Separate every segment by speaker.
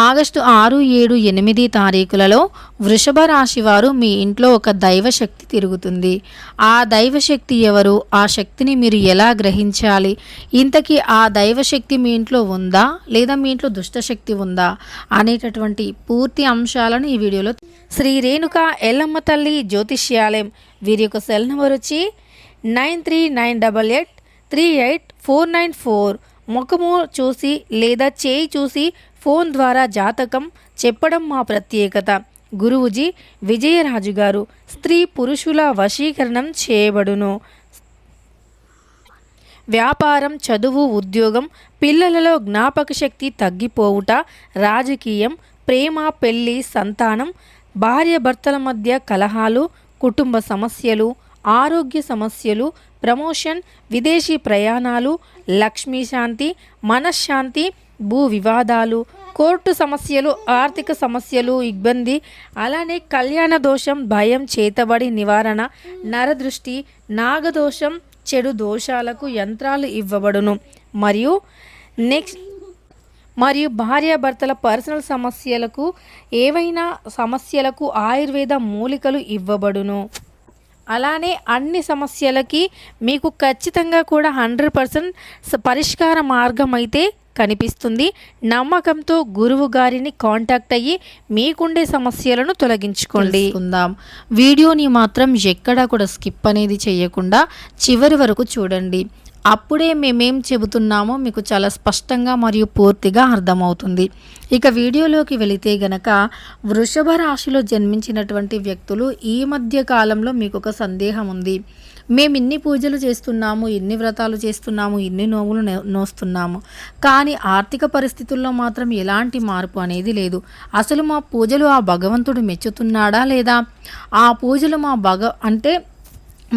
Speaker 1: August 6, 7, 8 తారీఖులలో వృషభ రాశి వారు మీ ఇంట్లో ఒక దైవశక్తి తిరుగుతుంది. ఆ దైవశక్తి ఎవరు? ఆ శక్తిని మీరు ఎలా గ్రహించాలి? ఇంతకీ ఆ దైవశక్తి మీ ఇంట్లో ఉందా లేదా మీ ఇంట్లో దుష్టశక్తి ఉందా అనేటటువంటి పూర్తి అంశాలను ఈ వీడియోలో శ్రీ రేణుక ఎల్లమ్మ తల్లి జ్యోతిష్యాలయం వీరి యొక్క సెల్ నెంబర్ వచ్చి 9398838494. ముఖము చూసి లేదా చేయి చూసి ఫోన్ ద్వారా జాతకం చెప్పడం మా ప్రత్యేకత. గురువుజీ విజయరాజు గారు. స్త్రీ పురుషుల వశీకరణం చేయబడును. వ్యాపారం, చదువు, ఉద్యోగం, పిల్లలలో జ్ఞాపక శక్తి తగ్గిపోవుట, రాజకీయం, ప్రేమ, పెళ్లి, సంతానం, భార్యాభర్తల మధ్య కలహాలు, కుటుంబ సమస్యలు, ఆరోగ్య సమస్యలు, ప్రమోషన్, విదేశీ ప్రయాణాలు, లక్ష్మీ శాంతి, మనశ్శాంతి, భూ వివాదాలు, కోర్టు సమస్యలు, ఆర్థిక సమస్యలు, ఇబ్బంది, అలానే కళ్యాణ దోషం, భయం, చేతబడి నివారణ, నరదృష్టి, నాగదోషం, చెడు దోషాలకు యంత్రాలు ఇవ్వబడును. మరియు భార్యాభర్తల పర్సనల్ సమస్యలకు ఏవైనా సమస్యలకు ఆయుర్వేద మూలికలు ఇవ్వబడును. అలానే అన్ని సమస్యలకి మీకు ఖచ్చితంగా కూడా 100% పరిష్కార మార్గం అయితే కనిపిస్తుంది. నమ్మకంతో గురువు గారిని కాంటాక్ట్ అయ్యి మీకుండే సమస్యలను తొలగించుకోండి. వీడియోని మాత్రం ఎక్కడా కూడా స్కిప్ అనేది చేయకుండా చివరి వరకు చూడండి. అప్పుడే మేమేం చెబుతున్నామో మీకు చాలా స్పష్టంగా మరియు పూర్తిగా అర్థమవుతుంది. ఇక వీడియోలోకి వెళితే గనక వృషభ రాశిలో జన్మించినటువంటి వ్యక్తులు ఈ మధ్య కాలంలో మీకు ఒక సందేహం ఉంది. మేము ఇన్ని పూజలు చేస్తున్నాము, ఇన్ని వ్రతాలు చేస్తున్నాము, ఇన్ని నోములు నోస్తున్నాము, కానీ ఆర్థిక పరిస్థితుల్లో మాత్రం ఎలాంటి మార్పు అనేది లేదు. అసలు మా పూజలు ఆ భగవంతుడు మెచ్చుతున్నాడా లేదా? ఆ పూజలు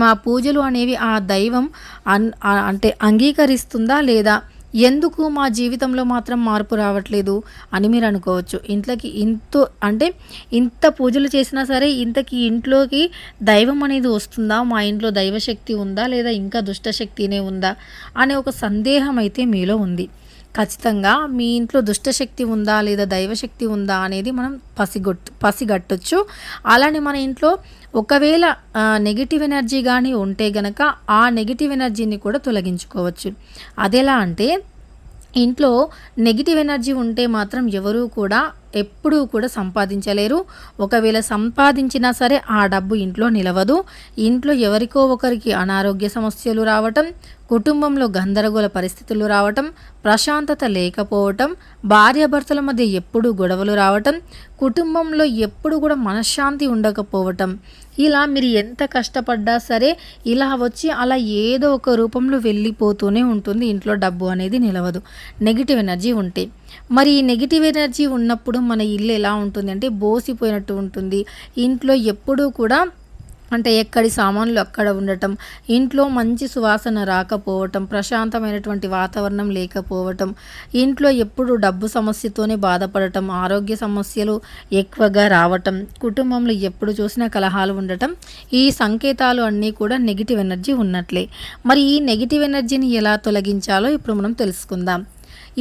Speaker 1: మా పూజలు అనేవి ఆ దైవం అంటే అంగీకరిస్తుందా లేదా? ఎందుకు మా జీవితంలో మాత్రం మార్పు రావట్లేదు అని మీరు అనుకోవచ్చు. ఇంట్లోకి ఇంత పూజలు చేసినా సరే ఇంతకీ ఇంట్లోకి దైవం అనేది వస్తుందా? మా ఇంట్లో దైవశక్తి ఉందా లేదా ఇంకా దుష్టశక్తినే ఉందా అనే ఒక సందేహం అయితే మీలో ఉంది. ఖచ్చితంగా మీ ఇంట్లో దుష్టశక్తి ఉందా లేదా దైవశక్తి ఉందా అనేది మనం పసిగట్టొచ్చు. అలానే మన ఇంట్లో ఒకవేళ నెగిటివ్ ఎనర్జీ కానీ ఉంటే గనక ఆ నెగిటివ్ ఎనర్జీని కూడా తొలగించుకోవచ్చు. అదెలా అంటే, ఇంట్లో నెగిటివ్ ఎనర్జీ ఉంటే మాత్రం ఎవరూ కూడా ఎప్పుడూ కూడా సంపాదించలేరు. ఒకవేళ సంపాదించినా సరే ఆ డబ్బు ఇంట్లో నిలవదు. ఇంట్లో ఎవరికో ఒకరికి అనారోగ్య సమస్యలు రావటం, కుటుంబంలో గందరగోళ పరిస్థితులు రావటం, ప్రశాంతత లేకపోవటం, భార్యాభర్తల మధ్య ఎప్పుడూ గొడవలు రావటం, కుటుంబంలో ఎప్పుడు కూడా మనశ్శాంతి ఉండకపోవటం, ఇలా మీరు ఎంత కష్టపడ్డా సరే ఇలా వచ్చి అలా ఏదో ఒక రూపంలో వెళ్ళిపోతూనే ఉంటుంది. ఇంట్లో డబ్బు అనేది నిలవదు నెగిటివ్ ఎనర్జీ ఉంటే. మరి ఈ నెగిటివ్ ఎనర్జీ ఉన్నప్పుడు మన ఇల్లు ఎలా ఉంటుంది అంటే బోసిపోయినట్టు ఉంటుంది. ఇంట్లో ఎప్పుడూ కూడా ఎక్కడి సామాన్లు అక్కడ ఉండటం, ఇంట్లో మంచి సువాసన రాకపోవటం, ప్రశాంతమైనటువంటి వాతావరణం లేకపోవటం, ఇంట్లో ఎప్పుడు డబ్బు సమస్యతోనే బాధపడటం, ఆరోగ్య సమస్యలు ఎక్కువగా రావటం, కుటుంబంలో ఎప్పుడు చూసినా కలహాలు ఉండటం, ఈ సంకేతాలు అన్నీ కూడా నెగిటివ్ ఎనర్జీ ఉన్నట్లే. మరి ఈ నెగిటివ్ ఎనర్జీని ఎలా తొలగించాలో ఇప్పుడు మనం తెలుసుకుందాం.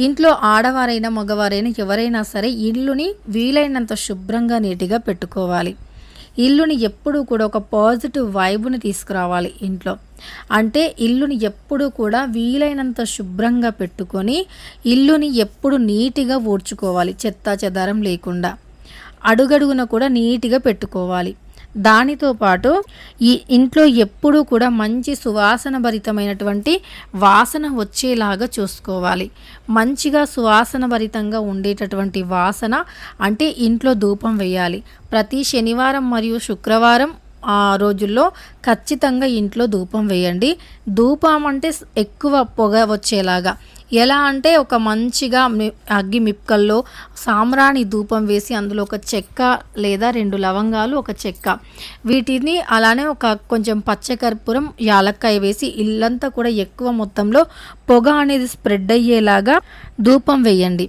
Speaker 1: ఇంట్లో ఆడవారైనా మగవారైనా ఎవరైనా సరే ఇల్లుని వీలైనంత శుభ్రంగా నీట్గా పెట్టుకోవాలి. ఇల్లుని ఎప్పుడూ కూడా ఒక పాజిటివ్ వైబ్ని తీసుకురావాలి ఇంట్లో. ఇల్లుని ఎప్పుడూ కూడా వీలైనంత శుభ్రంగా పెట్టుకొని ఇల్లుని ఎప్పుడు నీట్గా ఊడ్చుకోవాలి. చెత్త చెదారం లేకుండా అడుగడుగున కూడా నీట్గా పెట్టుకోవాలి. దానితో పాటు ఈ ఇంట్లో ఎప్పుడూ కూడా మంచి సువాసన భరితమైనటువంటి వాసన వచ్చేలాగా చూసుకోవాలి. మంచిగా సువాసన భరితంగా ఉండేటటువంటి వాసన ఇంట్లో ధూపం వేయాలి. ప్రతి శనివారం మరియు శుక్రవారం ఆ రోజుల్లో ఖచ్చితంగా ఇంట్లో ధూపం వేయండి. ధూపం ఎక్కువ పొగ వచ్చేలాగా, ఎలా ఒక మంచిగా అగ్గి మిక్కల్లో సాంబ్రాణి ధూపం వేసి అందులో ఒక చెక్క లేదా 2 లవంగాలు, ఒక చెక్క, వీటిని అలానే కొంచెం పచ్చకర్పూరం, యాలక్కాయ వేసి ఇల్లంతా కూడా ఎక్కువ మొత్తంలో పొగ అనేది స్ప్రెడ్ అయ్యేలాగా ధూపం వేయండి.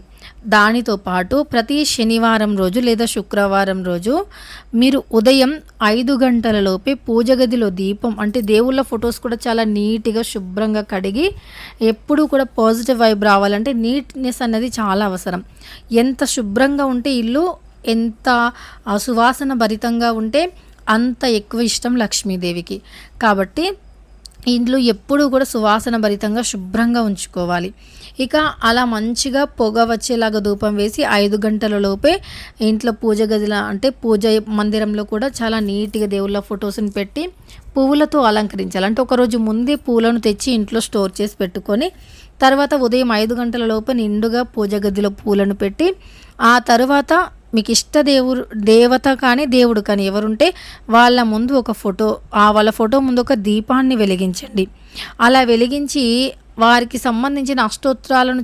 Speaker 1: దానితో పాటు ప్రతి శనివారం రోజు లేదా శుక్రవారం రోజు మీరు ఉదయం 5 గంటల లోపే పూజ గదిలో దీపం అంటే దేవుళ్ళ ఫొటోస్ కూడా చాలా నీట్గా శుభ్రంగా కడిగి ఎప్పుడూ కూడా పాజిటివ్ వైబ్ రావాలంటే నీట్నెస్ అనేది చాలా అవసరం. ఎంత శుభ్రంగా ఉంటే ఇల్లు ఎంత సువాసన భరితంగా ఉంటే అంత ఎక్కువ ఇష్టం లక్ష్మీదేవికి. కాబట్టి ఇంట్లో ఎప్పుడూ కూడా సువాసన భరితంగా శుభ్రంగా ఉంచుకోవాలి. ఇక అలా మంచిగా పొగ వచ్చేలాగా ధూపం వేసి 5 గంటల లోపే ఇంట్లో పూజ గదిలో అంటే పూజ మందిరంలో కూడా చాలా నీట్గా దేవుళ్ళ ఫొటోస్ని పెట్టి పువ్వులతో అలంకరించాలి. అంటే ఒకరోజు ముందే పూలను తెచ్చి ఇంట్లో స్టోర్ చేసి పెట్టుకొని తర్వాత ఉదయం 5 గంటల లోపే నిండుగా పూజ గదిలో పూలను పెట్టి ఆ తర్వాత మీకు ఇష్ట దేవత కానీ దేవుడు కానీ ఎవరుంటే వాళ్ళ ముందు ఒక ఫోటో వాళ్ళ ఫోటో ముందు ఒక దీపాన్ని వెలిగించండి. అలా వెలిగించి వారికి సంబంధించిన అష్టోత్తరాలను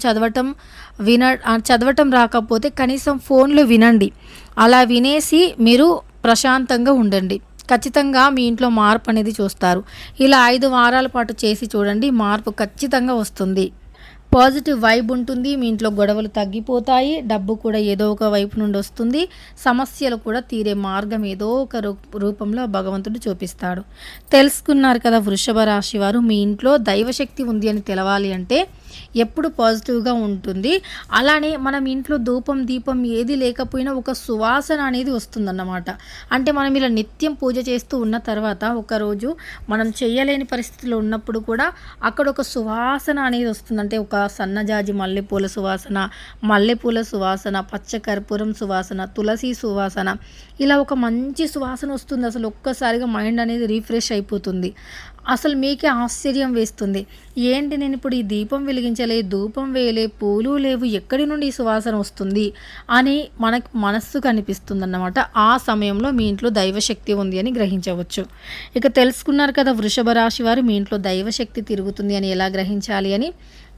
Speaker 1: చదవటం రాకపోతే కనీసం ఫోన్లో వినండి. అలా వినేసి మీరు ప్రశాంతంగా ఉండండి. ఖచ్చితంగా మీ ఇంట్లో మార్పు అనేది చూస్తారు. ఇలా 5 వారాల పాటు చేసి చూడండి, మార్పు ఖచ్చితంగా వస్తుంది. పాజిటివ్ వైబ్ ఉంటుంది. మీ ఇంట్లో గొడవలు తగ్గిపోతాయి. డబ్బు కూడా ఏదో ఒక వైపు నుండి వస్తుంది. సమస్యలు కూడా తీరే మార్గం ఏదో ఒక రూపంలో భగవంతుడు చూపిస్తాడు. తెలుసుకున్నారు కదా వృషభ రాశి వారు, మీ ఇంట్లో దైవశక్తి ఉంది అని తెలవాలి అంటే ఎప్పుడు పాజిటివ్గా ఉంటుంది. అలానే మనం ఇంట్లో ధూపం దీపం ఏది లేకపోయినా ఒక సువాసన అనేది వస్తుందన్నమాట. అంటే మనం ఇలా నిత్యం పూజ చేస్తూ ఉన్న తర్వాత ఒకరోజు మనం చేయలేని పరిస్థితిలో ఉన్నప్పుడు కూడా అక్కడ ఒక సువాసన అనేది వస్తుంది. అంటే ఒక సన్నజాజి మల్లెపూల సువాసన, మల్లెపూల సువాసన, పచ్చకర్పూరం సువాసన, తులసి సువాసన, ఇలా ఒక మంచి సువాసన వస్తుంది. అసలు ఒక్కసారిగా మైండ్ అనేది రీఫ్రెష్ అయిపోతుంది. అసలు మీకే ఆశ్చర్యం వేస్తుంది, ఏంటి నేను ఇప్పుడు ఈ దీపం వెలిగించలే, ధూపం వేయలే, పూలు లేవు, ఎక్కడి నుండి ఈ సువాసన వస్తుంది అని మనకు మనస్సుకు అనిపిస్తుంది అన్నమాట. ఆ సమయంలో మీ ఇంట్లో దైవశక్తి ఉంది అని గ్రహించవచ్చు. ఇక తెలుసుకున్నారు కదా వృషభ రాశి వారు, మీ ఇంట్లో దైవశక్తి తిరుగుతుంది అని ఎలా గ్రహించాలి అని.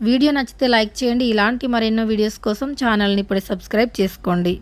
Speaker 1: వీడియో నచ్చితే లైక్ చేయండి. ఇలాంటి మరెన్నో వీడియోస్ కోసం ఛానల్ని ఇప్పుడే సబ్స్క్రైబ్ చేసుకోండి.